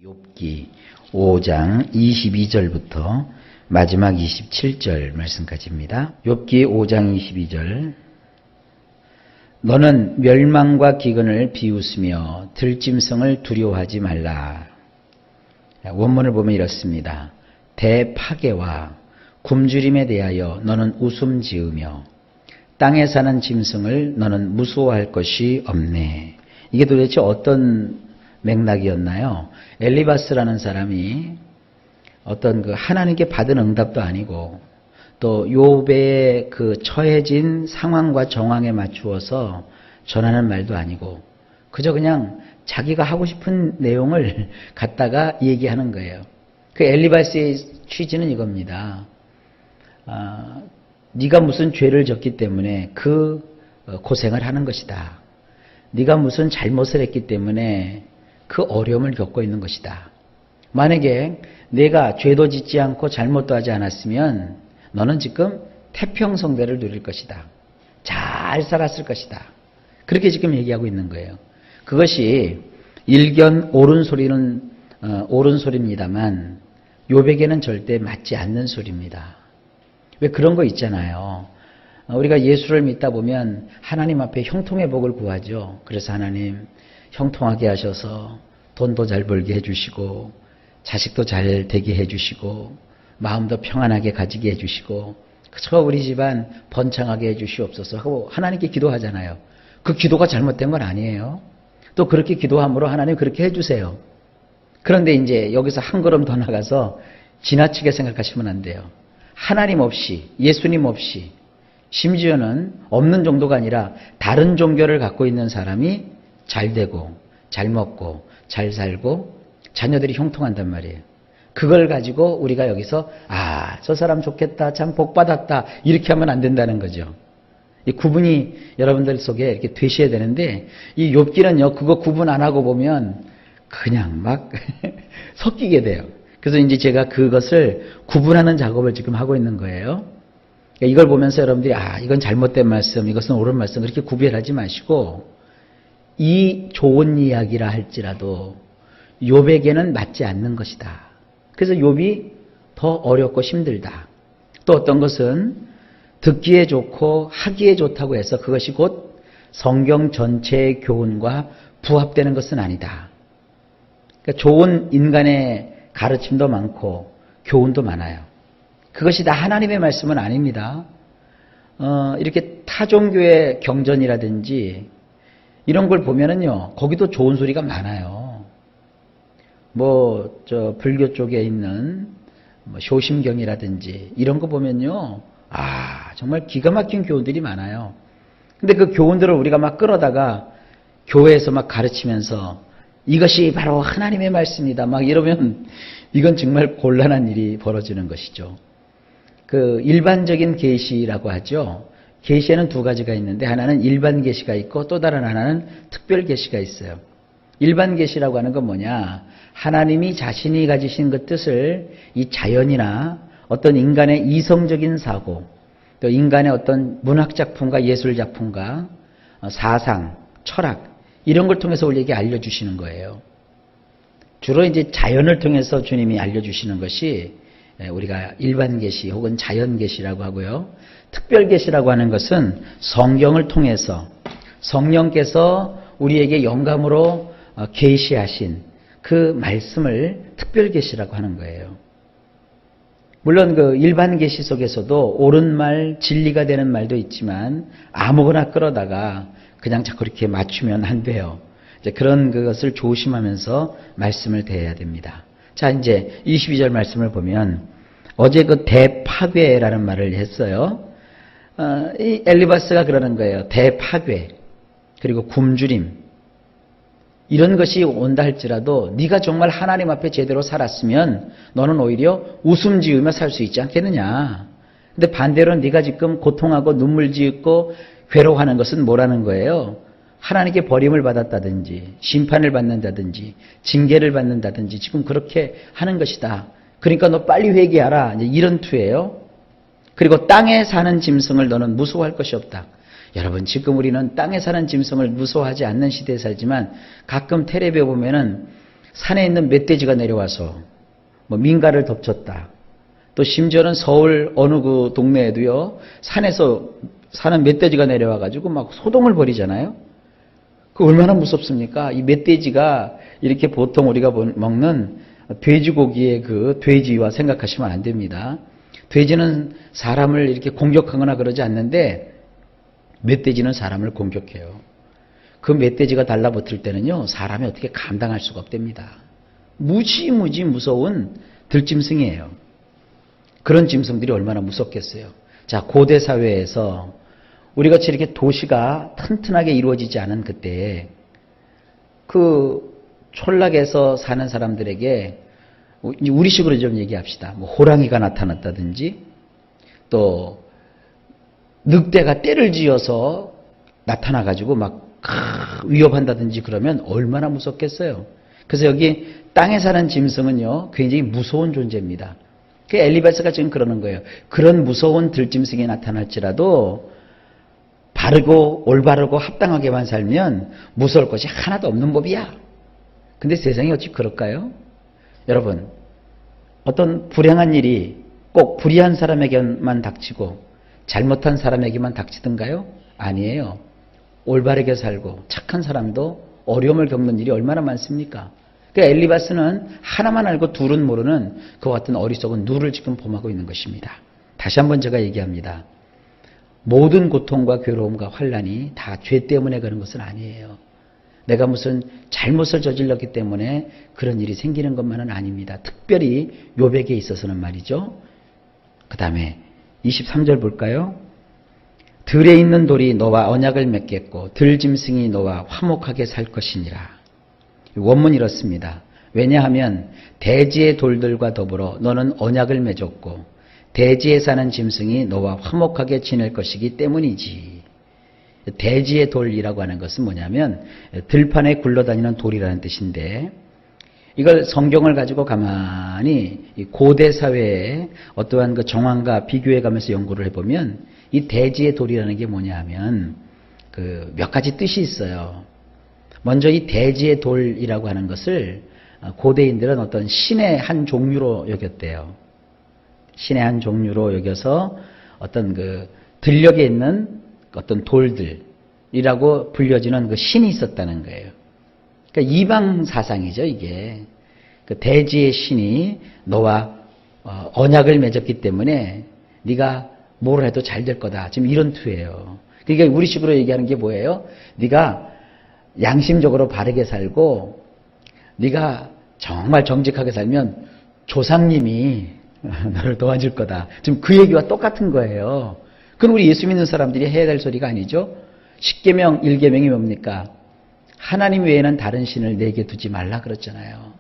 욥기 5장 22절부터 마지막 27절 말씀까지입니다. 욥기 5장 22절. 너는 멸망과 기근을 비웃으며 들짐승을 두려워하지 말라. 원문을 보면 이렇습니다. 대파괴와 굶주림에 대하여 너는 웃음 지으며 땅에 사는 짐승을 너는 무서워할 것이 없네. 이게 도대체 어떤 맥락이었나요? 엘리바스라는 사람이 어떤 그 하나님께 받은 응답도 아니고 또 욥의 그 처해진 상황과 정황에 맞추어서 전하는 말도 아니고 그저 그냥 자기가 하고 싶은 내용을 갖다가 얘기하는 거예요. 그 엘리바스의 취지는 이겁니다. 네가 무슨 죄를 졌기 때문에 그 고생을 하는 것이다. 네가 무슨 잘못을 했기 때문에 그 어려움을 겪고 있는 것이다. 만약에 내가 죄도 짓지 않고 잘못도 하지 않았으면 너는 지금 태평성대를 누릴 것이다. 잘 살았을 것이다. 그렇게 지금 얘기하고 있는 거예요. 그것이 일견 옳은 소리는 옳은 소리입니다만 욥에게는 절대 맞지 않는 소리입니다. 왜 그런 거 있잖아요. 우리가 예수를 믿다 보면 하나님 앞에 형통의 복을 구하죠. 그래서 하나님 형통하게 하셔서 돈도 잘 벌게 해주시고 자식도 잘 되게 해주시고 마음도 평안하게 가지게 해주시고 그저 우리 집안 번창하게 해주시옵소서 하고 하나님께 기도하잖아요. 그 기도가 잘못된 건 아니에요. 또 그렇게 기도함으로 하나님 그렇게 해주세요. 그런데 이제 여기서 한 걸음 더 나가서 지나치게 생각하시면 안 돼요. 하나님 없이 예수님 없이 심지어는 없는 정도가 아니라 다른 종교를 갖고 있는 사람이 잘 되고 잘 먹고 잘 살고 자녀들이 형통한단 말이에요. 그걸 가지고 우리가 여기서 저 사람 좋겠다 참 복받았다 이렇게 하면 안 된다는 거죠. 이 구분이 여러분들 속에 이렇게 되셔야 되는데 이 욥기는요 그거 구분 안 하고 보면 그냥 막 섞이게 돼요. 그래서 이제 제가 그것을 구분하는 작업을 지금 하고 있는 거예요. 이걸 보면서 여러분들이 이건 잘못된 말씀 이것은 옳은 말씀 그렇게 구별하지 마시고 이 좋은 이야기라 할지라도 욥에게는 맞지 않는 것이다. 그래서 욥이 더 어렵고 힘들다. 또 어떤 것은 듣기에 좋고 하기에 좋다고 해서 그것이 곧 성경 전체의 교훈과 부합되는 것은 아니다. 그러니까 좋은 인간의 가르침도 많고 교훈도 많아요. 그것이 다 하나님의 말씀은 아닙니다. 이렇게 타종교의 경전이라든지 이런 걸 보면은요, 거기도 좋은 소리가 많아요. 불교 쪽에 있는 효심경이라든지 이런 거 보면요, 정말 기가 막힌 교훈들이 많아요. 근데 그 교훈들을 우리가 막 끌어다가 교회에서 막 가르치면서 이것이 바로 하나님의 말씀이다. 막 이러면 이건 정말 곤란한 일이 벌어지는 것이죠. 그 일반적인 계시라고 하죠. 계시에는 두 가지가 있는데 하나는 일반 계시가 있고 또 다른 하나는 특별 계시가 있어요. 일반 계시라고 하는 건 뭐냐? 하나님이 자신이 가지신 그 뜻을 이 자연이나 어떤 인간의 이성적인 사고, 또 인간의 어떤 문학 작품과 예술 작품과 사상, 철학 이런 걸 통해서 우리에게 알려주시는 거예요. 주로 이제 자연을 통해서 주님이 알려주시는 것이 우리가 일반 계시 혹은 자연 계시라고 하고요. 특별 계시라고 하는 것은 성경을 통해서 성령께서 우리에게 영감으로 계시하신 그 말씀을 특별 계시라고 하는 거예요. 물론 그 일반 계시 속에서도 옳은 말, 진리가 되는 말도 있지만 아무거나 끌어다가 그냥 자꾸 이렇게 맞추면 안 돼요. 이제 그런 것을 조심하면서 말씀을 대해야 됩니다. 자, 이제 22절 말씀을 보면 어제 그 대파괴라는 말을 했어요. 이 엘리바스가 그러는 거예요. 대파괴 그리고 굶주림 이런 것이 온다 할지라도 네가 정말 하나님 앞에 제대로 살았으면 너는 오히려 웃음 지으며 살 수 있지 않겠느냐. 근데 반대로 네가 지금 고통하고 눈물 짓고 괴로워하는 것은 뭐라는 거예요? 하나님께 버림을 받았다든지 심판을 받는다든지 징계를 받는다든지 지금 그렇게 하는 것이다. 그러니까 너 빨리 회개하라. 이런 투예요. 그리고 땅에 사는 짐승을 너는 무서워할 것이 없다. 여러분 지금 우리는 땅에 사는 짐승을 무서워하지 않는 시대에 살지만 가끔 텔레비에 보면은 산에 있는 멧돼지가 내려와서 뭐 민가를 덮쳤다. 또 심지어는 서울 어느 그 동네에도요, 산에서 사는 멧돼지가 내려와가지고 막 소동을 벌이잖아요. 그 얼마나 무섭습니까? 이 멧돼지가 이렇게 보통 우리가 먹는 돼지고기의 그 돼지와 생각하시면 안 됩니다. 돼지는 사람을 이렇게 공격하거나 그러지 않는데 멧돼지는 사람을 공격해요. 그 멧돼지가 달라붙을 때는요, 사람이 어떻게 감당할 수가 없답니다. 무지무지 무서운 들짐승이에요. 그런 짐승들이 얼마나 무섭겠어요. 자, 고대 사회에서 우리같이 이렇게 도시가 튼튼하게 이루어지지 않은 그때에 그 촌락에서 사는 사람들에게 우리식으로 좀 얘기합시다. 뭐 호랑이가 나타났다든지 또 늑대가 떼를 지어서 나타나가지고 막 위협한다든지 그러면 얼마나 무섭겠어요. 그래서 여기 땅에 사는 짐승은요, 굉장히 무서운 존재입니다. 그 엘리바스가 지금 그러는 거예요. 그런 무서운 들짐승이 나타날지라도 바르고 올바르고 합당하게만 살면 무서울 것이 하나도 없는 법이야. 근데 세상이 어찌 그럴까요? 여러분, 어떤 불행한 일이 꼭 불의한 사람에게만 닥치고 잘못한 사람에게만 닥치던가요? 아니에요. 올바르게 살고 착한 사람도 어려움을 겪는 일이 얼마나 많습니까? 그러니까 엘리바스는 하나만 알고 둘은 모르는 그와 같은 어리석은 누를 지금 범하고 있는 것입니다. 다시 한번 제가 얘기합니다. 모든 고통과 괴로움과 환난이 다 죄 때문에 그런 것은 아니에요. 내가 무슨 잘못을 저질렀기 때문에 그런 일이 생기는 것만은 아닙니다. 특별히 욥에게 있어서는 말이죠. 그 다음에 23절 볼까요? 들에 있는 돌이 너와 언약을 맺겠고 들짐승이 너와 화목하게 살 것이니라. 원문이 이렇습니다. 왜냐하면 대지의 돌들과 더불어 너는 언약을 맺었고 대지에 사는 짐승이 너와 화목하게 지낼 것이기 때문이지. 대지의 돌이라고 하는 것은 뭐냐면 들판에 굴러다니는 돌이라는 뜻인데, 이걸 성경을 가지고 가만히 고대 사회의 어떠한 그 정황과 비교해 가면서 연구를 해보면 이 대지의 돌이라는 게 뭐냐 하면 그 몇 가지 뜻이 있어요. 먼저 이 대지의 돌이라고 하는 것을 고대인들은 어떤 신의 한 종류로 여겼대요. 신의 한 종류로 여겨서 어떤 그 들녘에 있는 어떤 돌들이라고 불려지는 그 신이 있었다는 거예요. 그러니까 이방 사상이죠, 이게. 그 대지의 신이 너와 언약을 맺었기 때문에 네가 뭘 해도 잘 될 거다. 지금 이런 투예요. 그러니까 우리식으로 얘기하는 게 뭐예요? 네가 양심적으로 바르게 살고 네가 정말 정직하게 살면 조상님이 너를 도와줄 거다. 지금 그 얘기와 똑같은 거예요. 그건 우리 예수 믿는 사람들이 해야 될 소리가 아니죠. 10계명 1계명이 뭡니까? 하나님 외에는 다른 신을 내게 두지 말라 그랬잖아요.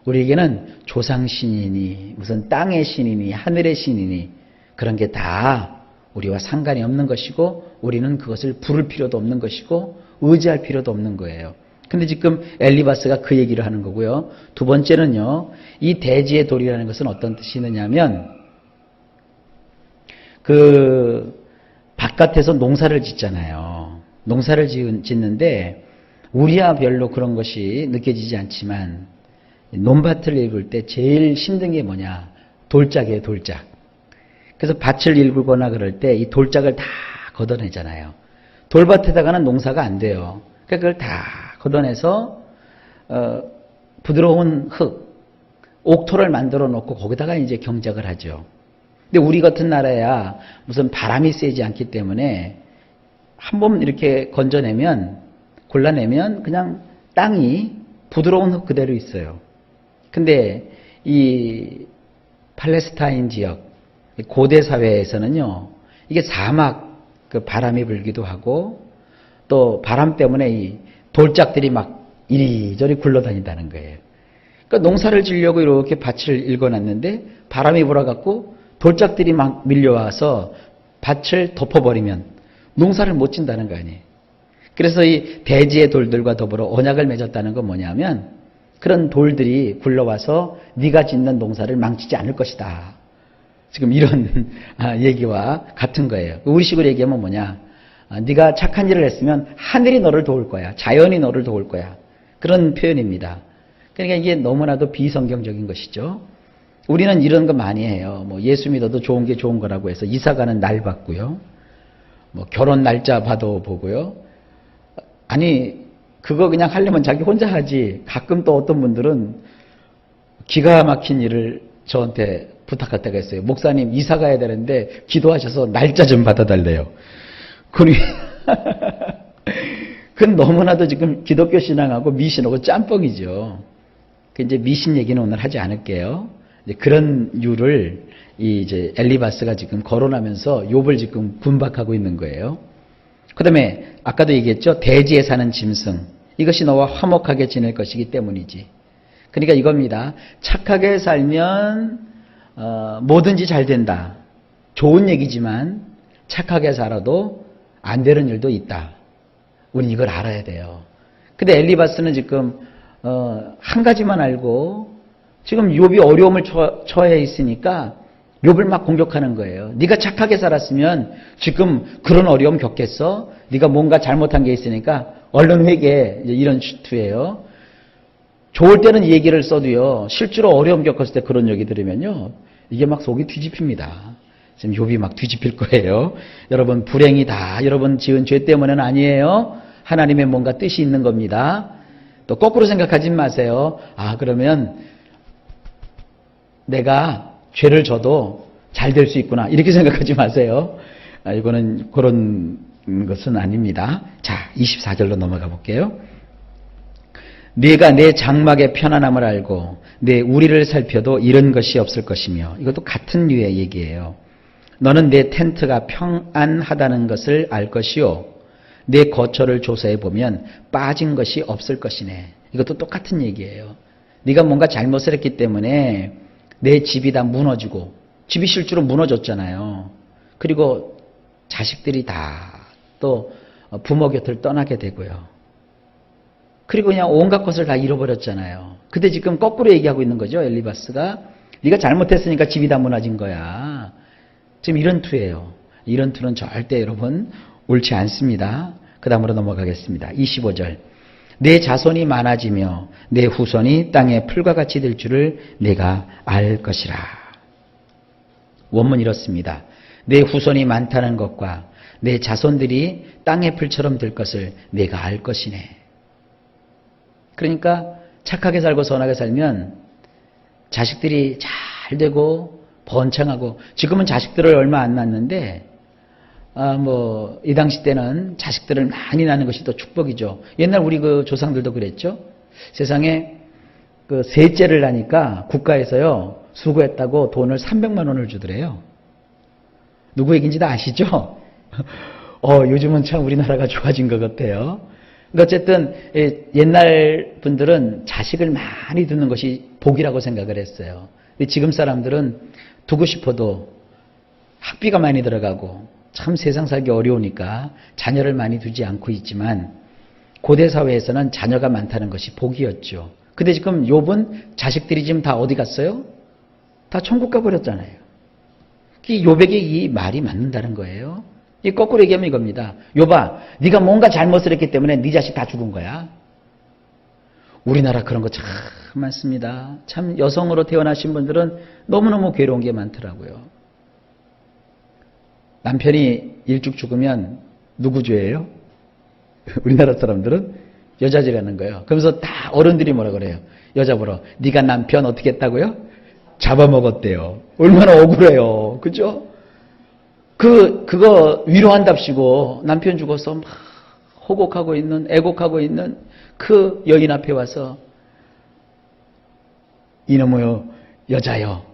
우리에게는 조상신이니 무슨 땅의 신이니 하늘의 신이니 그런 게 다 우리와 상관이 없는 것이고 우리는 그것을 부를 필요도 없는 것이고 의지할 필요도 없는 거예요. 근데 지금 엘리바스가 그 얘기를 하는 거고요. 두 번째는요. 이 대지의 돌이라는 것은 어떤 뜻이 있느냐면 그 바깥에서 농사를 짓잖아요. 농사를 짓는데 우리야 별로 그런 것이 느껴지지 않지만 논밭을 읽을 때 제일 힘든 게 뭐냐? 돌짝이에요, 돌짝. 그래서 밭을 일구거나 그럴 때 이 돌짝을 다 걷어내잖아요. 돌밭에다가는 농사가 안 돼요. 그러니까 그걸 다 걷어내서 부드러운 흙, 옥토를 만들어 놓고 거기다가 이제 경작을 하죠. 근데 우리 같은 나라야 무슨 바람이 세지 않기 때문에 한번 이렇게 골라내면 그냥 땅이 부드러운 흙 그대로 있어요. 근데 이 팔레스타인 지역, 고대 사회에서는요, 이게 사막 그 바람이 불기도 하고 또 바람 때문에 이 돌짝들이 막 이리저리 굴러다닌다는 거예요. 그러니까 농사를 지려고 이렇게 밭을 일궈놨는데 바람이 불어갖고 돌짝들이 막 밀려와서 밭을 덮어버리면 농사를 못 짓는다는 거 아니에요. 그래서 이 대지의 돌들과 더불어 언약을 맺었다는 건 뭐냐면 그런 돌들이 굴러와서 네가 짓는 농사를 망치지 않을 것이다. 지금 이런 얘기와 같은 거예요. 우리식으로 얘기하면 뭐냐? 네가 착한 일을 했으면 하늘이 너를 도울 거야. 자연이 너를 도울 거야. 그런 표현입니다. 그러니까 이게 너무나도 비성경적인 것이죠. 우리는 이런 거 많이 해요. 뭐 예수 믿어도 좋은 게 좋은 거라고 해서 이사 가는 날 봤고요. 뭐 결혼 날짜 봐도 보고요. 아니 그거 그냥 하려면 자기 혼자 하지. 가끔 또 어떤 분들은 기가 막힌 일을 저한테 부탁할 때가 있어요. 목사님 이사 가야 되는데 기도하셔서 날짜 좀 받아달래요. 그건 너무나도 지금 기독교 신앙하고 미신하고 짬뽕이죠. 이제 미신 얘기는 오늘 하지 않을게요. 이제 그런 유를 이제 엘리바스가 지금 거론하면서 욥을 지금 분박하고 있는 거예요. 그다음에 아까도 얘기했죠. 대지에 사는 짐승. 이것이 너와 화목하게 지낼 것이기 때문이지. 그러니까 이겁니다. 착하게 살면 뭐든지 잘 된다. 좋은 얘기지만 착하게 살아도 안 되는 일도 있다. 우린 이걸 알아야 돼요. 근데 엘리바스는 지금 한 가지만 알고 지금 욥이 어려움을 처해 있으니까 욥을 막 공격하는 거예요. 네가 착하게 살았으면 지금 그런 어려움 겪겠어? 네가 뭔가 잘못한 게 있으니까 얼른 회개해. 이런 슈트예요. 좋을 때는 이 얘기를 써도요. 실제로 어려움 겪었을 때 그런 얘기 들으면요. 이게 막 속이 뒤집힙니다. 지금 욥이 막 뒤집힐 거예요. 여러분 불행이 다 여러분 지은 죄 때문에는 아니에요. 하나님의 뭔가 뜻이 있는 겁니다. 또 거꾸로 생각하지 마세요. 아 그러면 내가 죄를 져도 잘 될 수 있구나. 이렇게 생각하지 마세요. 이거는 그런 것은 아닙니다. 자 24절로 넘어가 볼게요. 네가 내 장막의 편안함을 알고 내 우리를 살펴도 이런 것이 없을 것이며 이것도 같은 류의 얘기예요. 너는 내 텐트가 평안하다는 것을 알 것이요 내 거처를 조사해 보면 빠진 것이 없을 것이네. 이것도 똑같은 얘기예요. 네가 뭔가 잘못을 했기 때문에 내 집이 다 무너지고 집이 실제로 무너졌잖아요. 그리고 자식들이 다 또 부모 곁을 떠나게 되고요. 그리고 그냥 온갖 것을 다 잃어버렸잖아요. 근데 지금 거꾸로 얘기하고 있는 거죠. 엘리바스가. 네가 잘못했으니까 집이 다 무너진 거야. 지금 이런 투예요. 이런 투는 절대 여러분 옳지 않습니다. 그 다음으로 넘어가겠습니다. 25절. 내 자손이 많아지며 내 후손이 땅의 풀과 같이 될 줄을 내가 알 것이라. 원문 이렇습니다. 내 후손이 많다는 것과 내 자손들이 땅의 풀처럼 될 것을 내가 알 것이네. 그러니까 착하게 살고 선하게 살면 자식들이 잘 되고 번창하고 지금은 자식들을 얼마 안 낳는데 이 당시 때는 자식들을 많이 낳는 것이 더 축복이죠. 옛날 우리 그 조상들도 그랬죠. 세상에 그 셋째를 낳으니까 국가에서요 수고했다고 돈을 300만 원을 주더래요. 누구 얘기인지 다 아시죠? 요즘은 참 우리나라가 좋아진 것 같아요. 어쨌든 옛날 분들은 자식을 많이 두는 것이 복이라고 생각을 했어요. 지금 사람들은 두고 싶어도 학비가 많이 들어가고 참 세상 살기 어려우니까 자녀를 많이 두지 않고 있지만 고대 사회에서는 자녀가 많다는 것이 복이었죠. 근데 지금 욥은 자식들이 지금 다 어디 갔어요? 다 천국 가버렸잖아요. 욥에게 이 말이 맞는다는 거예요. 이 거꾸로 얘기하면 이겁니다. 욥아, 네가 뭔가 잘못을 했기 때문에 네 자식 다 죽은 거야. 우리나라 그런 거 참 많습니다. 참 여성으로 태어나신 분들은 너무너무 괴로운 게 많더라고요. 남편이 일찍 죽으면 누구 죄예요? 우리나라 사람들은 여자 죄라는 거예요. 그러면서 다 어른들이 뭐라 그래요? 여자 보러 네가 남편 어떻게 했다고요? 잡아먹었대요. 얼마나 억울해요. 그죠? 그거 위로한답시고 남편 죽어서 막 호곡하고 있는, 애곡하고 있는 그 여인 앞에 와서 이놈의 여자여,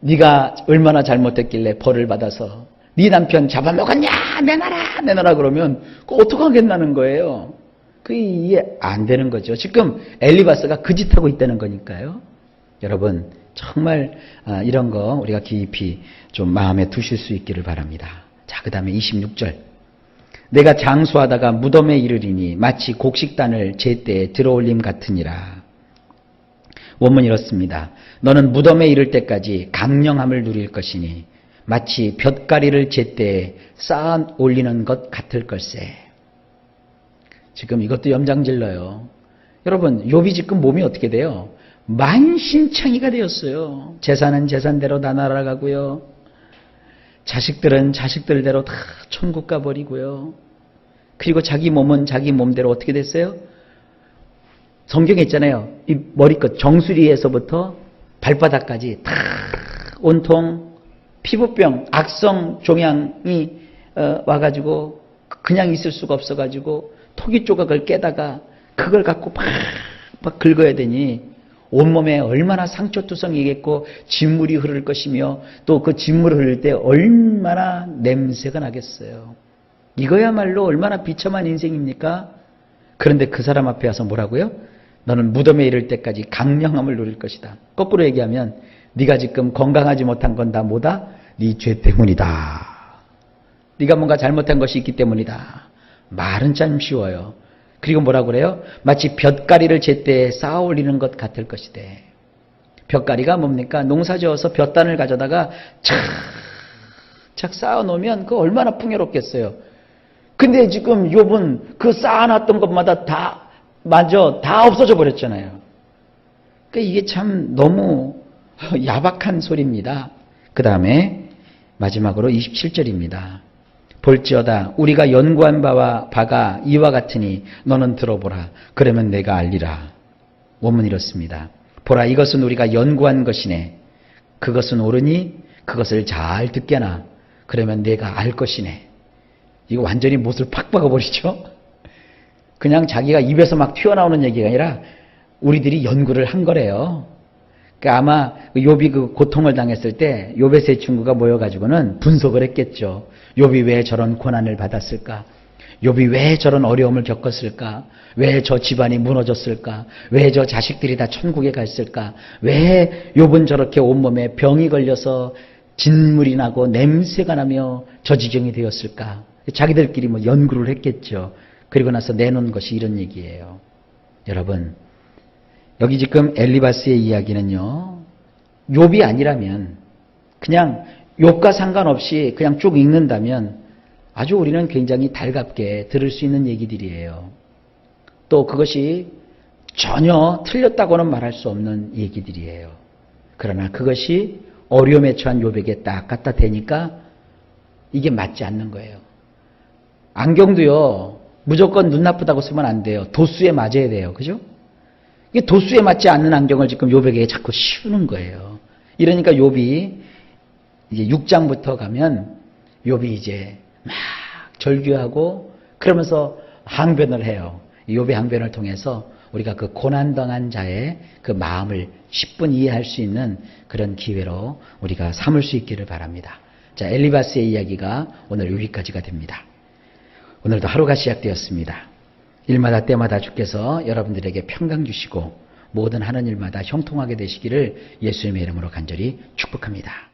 네가 얼마나 잘못했길래 벌을 받아서 네 남편 잡아먹었냐? 내놔라 그러면 그거 어떡하겠다는 거예요. 그게 이해 안 되는 거죠. 지금 엘리바스가 그 짓하고 있다는 거니까요. 여러분 정말 이런 거 우리가 깊이 좀 마음에 두실 수 있기를 바랍니다. 자, 그 다음에 26절. 내가 장수하다가 무덤에 이르리니 마치 곡식단을 제때에 들어올림 같으니라. 원문이 이렇습니다. 너는 무덤에 이를 때까지 강령함을 누릴 것이니 마치 볏가리를 제때에 쌓아 올리는 것 같을 걸세. 지금 이것도 염장질러요. 여러분, 욥이 지금 몸이 어떻게 돼요? 만신창이가 되었어요. 재산은 재산대로 다 날아가고요. 자식들은 자식들대로 다 천국 가버리고요. 그리고 자기 몸은 자기 몸대로 어떻게 됐어요? 성경에 있잖아요. 이 머리끝 정수리에서부터 발바닥까지 다 온통 피부병, 악성 종양이 와가지고 그냥 있을 수가 없어가지고 토기 조각을 깨다가 그걸 갖고 막 긁어야 되니 온몸에 얼마나 상처투성이겠고 진물이 흐를 것이며 또 그 진물을 흐를 때 얼마나 냄새가 나겠어요. 이거야말로 얼마나 비참한 인생입니까? 그런데 그 사람 앞에 와서 뭐라고요? 너는 무덤에 이를 때까지 강령함을 누릴 것이다. 거꾸로 얘기하면 네가 지금 건강하지 못한 건 다 뭐다? 네 죄 때문이다. 네가 뭔가 잘못한 것이 있기 때문이다. 말은 참 쉬워요. 그리고 뭐라고 그래요? 마치 볕가리를 제때에 쌓아 올리는 것 같을 것이대. 볕가리가 뭡니까? 농사 지어서 볕단을 가져다가 착착 쌓아 놓으면 그거 얼마나 풍요롭겠어요. 근데 지금 욥은 그 쌓아놨던 것마다 다 없어져 버렸잖아요. 그러니까 이게 참 너무 야박한 소리입니다. 그 다음에 마지막으로 27절입니다. 볼지어다 우리가 연구한 바가 이와 같으니 너는 들어보라. 그러면 내가 알리라. 원문이 이렇습니다. 보라 이것은 우리가 연구한 것이네. 그것은 옳으니 그것을 잘 듣게나. 그러면 내가 알 것이네. 이거 완전히 못을 팍 박아버리죠. 그냥 자기가 입에서 막 튀어나오는 얘기가 아니라 우리들이 연구를 한 거래요. 그러니까 아마 욥이 그 고통을 당했을 때 욥의 세 친구가 모여가지고는 분석을 했겠죠. 욥이 왜 저런 고난을 받았을까? 욥이 왜 저런 어려움을 겪었을까? 왜 저 집안이 무너졌을까? 왜 저 자식들이 다 천국에 갔을까? 왜 욥은 저렇게 온몸에 병이 걸려서 진물이 나고 냄새가 나며 저 지경이 되었을까? 자기들끼리 뭐 연구를 했겠죠. 그리고 나서 내놓은 것이 이런 얘기예요. 여러분, 여기 지금 엘리바스의 이야기는요, 욥이 아니라면 그냥 욥과 상관없이 그냥 쭉 읽는다면 아주 우리는 굉장히 달갑게 들을 수 있는 얘기들이에요. 또 그것이 전혀 틀렸다고는 말할 수 없는 얘기들이에요. 그러나 그것이 어려움에 처한 욥에게 딱 갖다 대니까 이게 맞지 않는 거예요. 안경도요, 무조건 눈 나쁘다고 쓰면 안 돼요. 도수에 맞아야 돼요. 그죠? 이게 도수에 맞지 않는 안경을 지금 욥에게 자꾸 씌우는 거예요. 이러니까 욥이 이제 6장부터 가면 욥이 이제 막 절규하고 그러면서 항변을 해요. 욥의 항변을 통해서 우리가 그 고난당한 자의 그 마음을 10분 이해할 수 있는 그런 기회로 우리가 삼을 수 있기를 바랍니다. 자, 엘리바스의 이야기가 오늘 여기까지가 됩니다. 오늘도 하루가 시작되었습니다. 일마다 때마다 주께서 여러분들에게 평강 주시고 모든 하는 일마다 형통하게 되시기를 예수님의 이름으로 간절히 축복합니다.